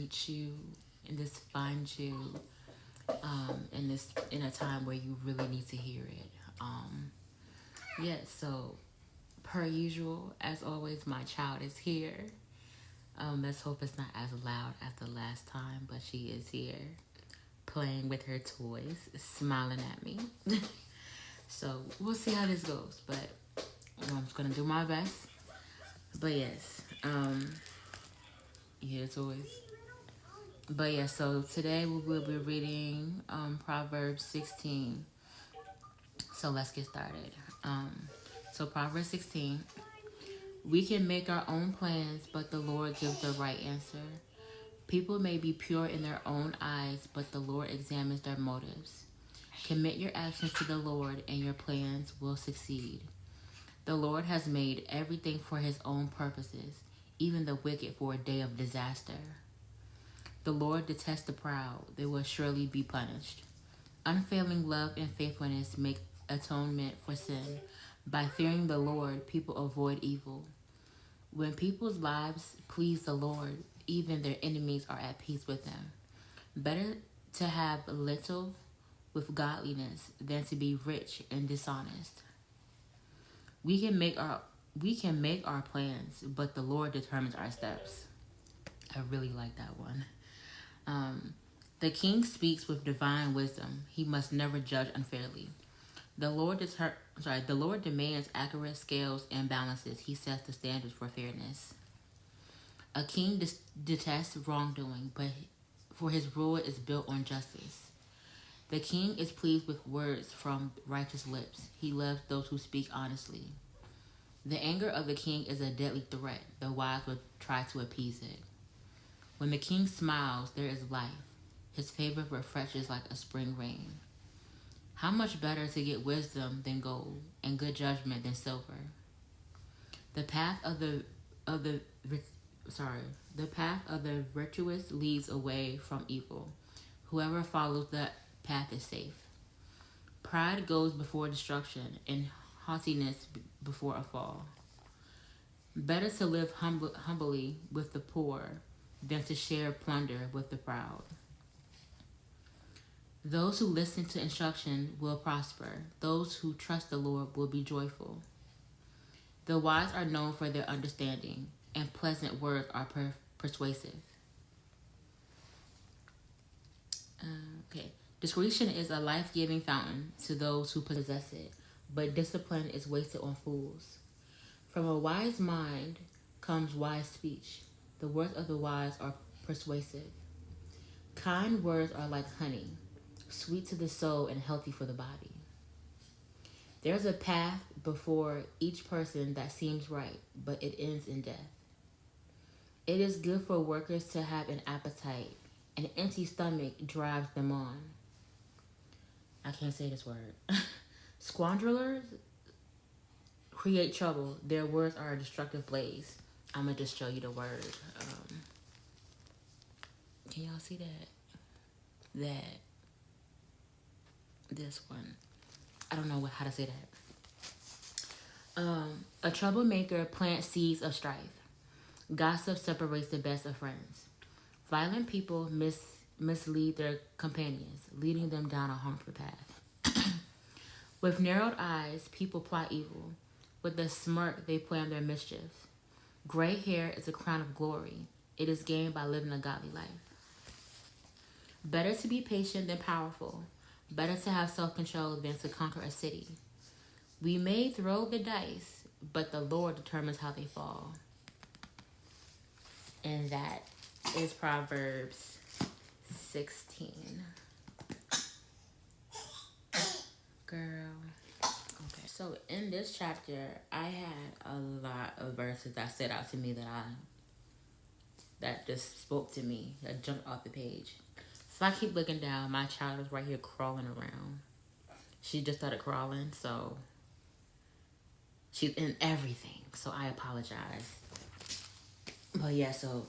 meet you and just find you in a time where you really need to hear it. Yeah, so per usual, as always, my child is here. Let's hope it's not as loud as the last time, but she is here playing with her toys, smiling at me. So we'll see how this goes, but I'm just gonna do my best. But yes, yeah, toys. But yeah, so today we will be reading Proverbs 16. So let's get started. So Proverbs 16. We can make our own plans, but the Lord gives the right answer. People may be pure in their own eyes, but the Lord examines their motives. Commit your actions to the Lord, and your plans will succeed. The Lord has made everything for his own purposes, even the wicked for a day of disaster. The Lord detests the proud, they will surely be punished. Unfailing love and faithfulness make atonement for sin. By fearing the Lord, people avoid evil. When people's lives please the Lord, even their enemies are at peace with them. Better to have little with godliness than to be rich and dishonest. We can make our plans, but the Lord determines our steps. I really like that one. The king speaks with divine wisdom. He must never judge unfairly. The Lord demands accurate scales and balances. He sets the standards for fairness. A king detests wrongdoing, but for his rule is built on justice. The king is pleased with words from righteous lips. He loves those who speak honestly. The anger of the king is a deadly threat. The wise will try to appease it. When the king smiles, there is life. His favor refreshes like a spring rain. How much better to get wisdom than gold, and good judgment than silver. The path of the virtuous leads away from evil. Whoever follows that path is safe. Pride goes before destruction, and haughtiness before a fall. Better to live humbly with the poor than to share plunder with the proud. Those who listen to instruction will prosper. Those who trust the Lord will be joyful. The wise are known for their understanding, and pleasant words are persuasive. Okay. Discretion is a life-giving fountain to those who possess it, but discipline is wasted on fools. From a wise mind comes wise speech. The words of the wise are persuasive. Kind words are like honey, sweet to the soul and healthy for the body. There's a path before each person that seems right, but it ends in death. It is good for workers to have an appetite. An empty stomach drives them on. I can't say this word. Squanderers create trouble. Their words are a destructive blaze. I'm going to just show you the word. Can y'all see that? This one. I don't know how to say that. A troublemaker plants seeds of strife. Gossip separates the best of friends. Violent people mislead their companions, leading them down a harmful path. With narrowed eyes, people plot evil. With a smirk, they plan their mischief. Gray hair is a crown of glory. It is gained by living a godly life. Better to be patient than powerful. Better to have self-control than to conquer a city. We may throw the dice, but the Lord determines how they fall. And that is Proverbs 16. Girl. Okay. So in this chapter, I had a lot of verses that stood out to me that just spoke to me, that jumped off the page. So I keep looking down. My child is right here crawling around. She just started crawling, so she's in everything. So I apologize. But yeah, so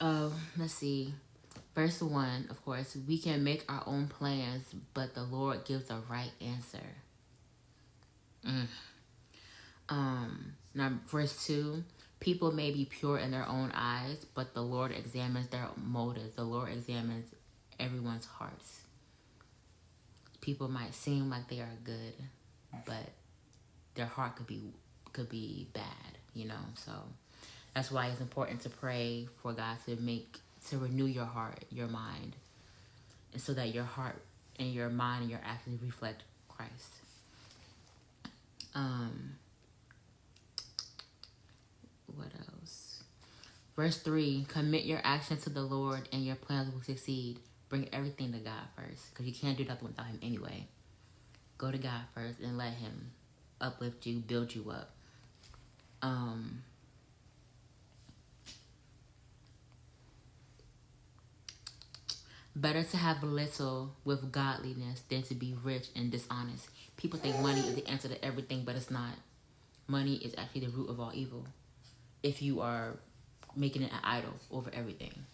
let's see. Verse 1, of course, we can make our own plans, but the Lord gives the right answer. Now verse 2, People may be pure in their own eyes, but the Lord examines their motives. The Lord examines everyone's hearts. People might seem like they are good, but their heart could be bad, you know. So that's why it's important to pray for God to renew your heart, your mind, and so that your heart and your mind and your actions reflect Christ. What else? Verse 3, commit your actions to the Lord and your plans will succeed. Bring everything to God first, because you can't do nothing without him anyway. Go to God first and let him uplift you, build you up. Better to have little with godliness than to be rich and dishonest. People think money is the answer to everything, but it's not. Money is actually the root of all evil. If you are making it an idol over everything,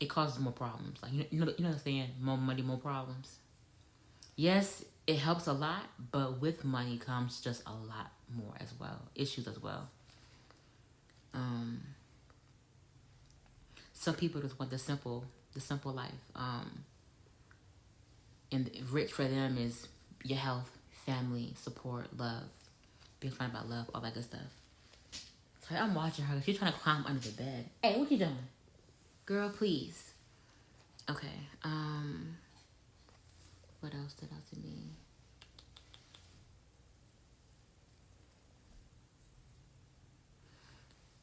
it causes more problems. Like you know what I'm saying? More money, more problems. Yes, it helps a lot, but with money comes just a lot more as well, issues as well. Some people just want the simple life. And rich for them is your health, family, support, love, being fine about love, all that good stuff. So I'm watching her. She's trying to climb under the bed. Hey, what you doing? Girl, please. Okay. What else stood out to me?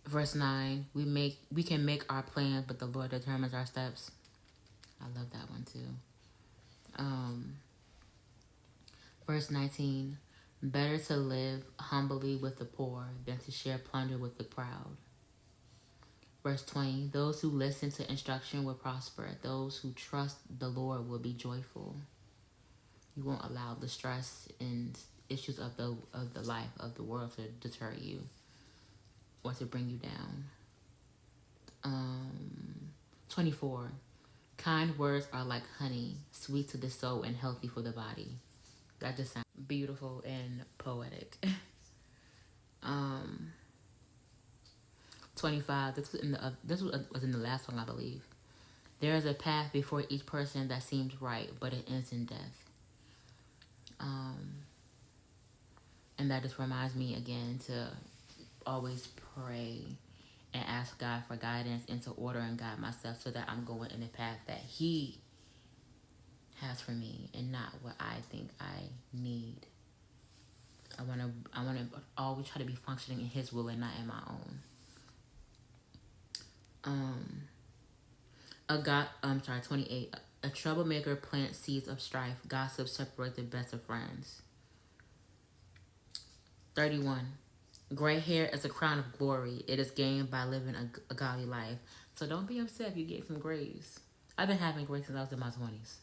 Verse 9, we can make our plans, but the Lord determines our steps. I love that one too. Verse 19, better to live humbly with the poor than to share plunder with the proud. Verse 20, those who listen to instruction will prosper. Those who trust the Lord will be joyful. You won't allow the stress and issues of the life of the world to deter you or to bring you down. 24, kind words are like honey, sweet to the soul and healthy for the body. That just sounds beautiful and poetic. 25, this was in the last song, I believe. There is a path before each person that seems right, but it ends in death. And that just reminds me again to always pray and ask God for guidance and to order and guide myself so that I'm going in the path that he has for me and not what I think I need. I want to always try to be functioning in his will and not in my own. 28. A troublemaker plants seeds of strife. Gossip separates the best of friends. 31. Gray hair is a crown of glory. It is gained by living a godly life. So don't be upset if you get some grays. I've been having grays since I was in my 20s.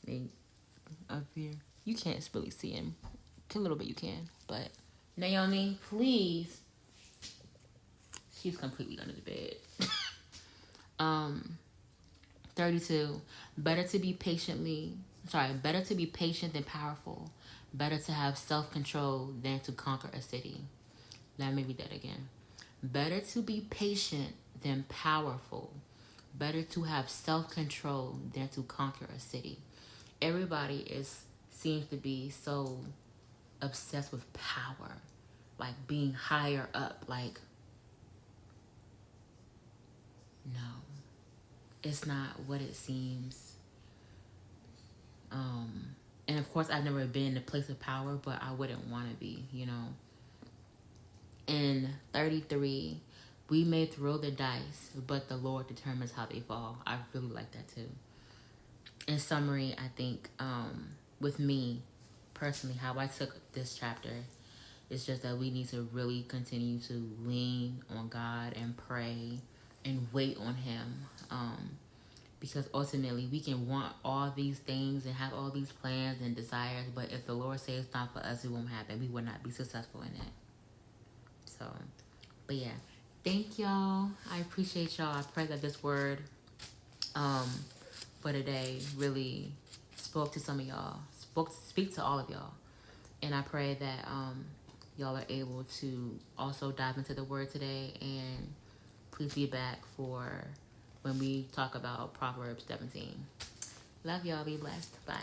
And up here, you can't really see him. A little bit you can. But Naomi, please. She's completely under the bed. 32. Better to be patient than powerful. Better to have self-control than to conquer a city. Let me read that again. Better to be patient than powerful. Better to have self-control than to conquer a city. Everybody seems to be so obsessed with power, like being higher up. Like, no, it's not what it seems. And of course, I've never been in a place of power, but I wouldn't want to be, you know. In 33, we may throw the dice, but the Lord determines how they fall. I really like that too. In summary, I think with me personally, how I took this chapter is just that we need to really continue to lean on God and pray and wait on him. Because ultimately we can want all these things and have all these plans and desires, but if the Lord says it's not for us, it won't happen. We will not be successful in it. So, but yeah, thank y'all. I appreciate y'all. I pray that this word for today really spoke to some of y'all, speak to all of y'all. And I pray that y'all are able to also dive into the word today. And please be back for when we talk about Proverbs 17. Love y'all. Be blessed. Bye.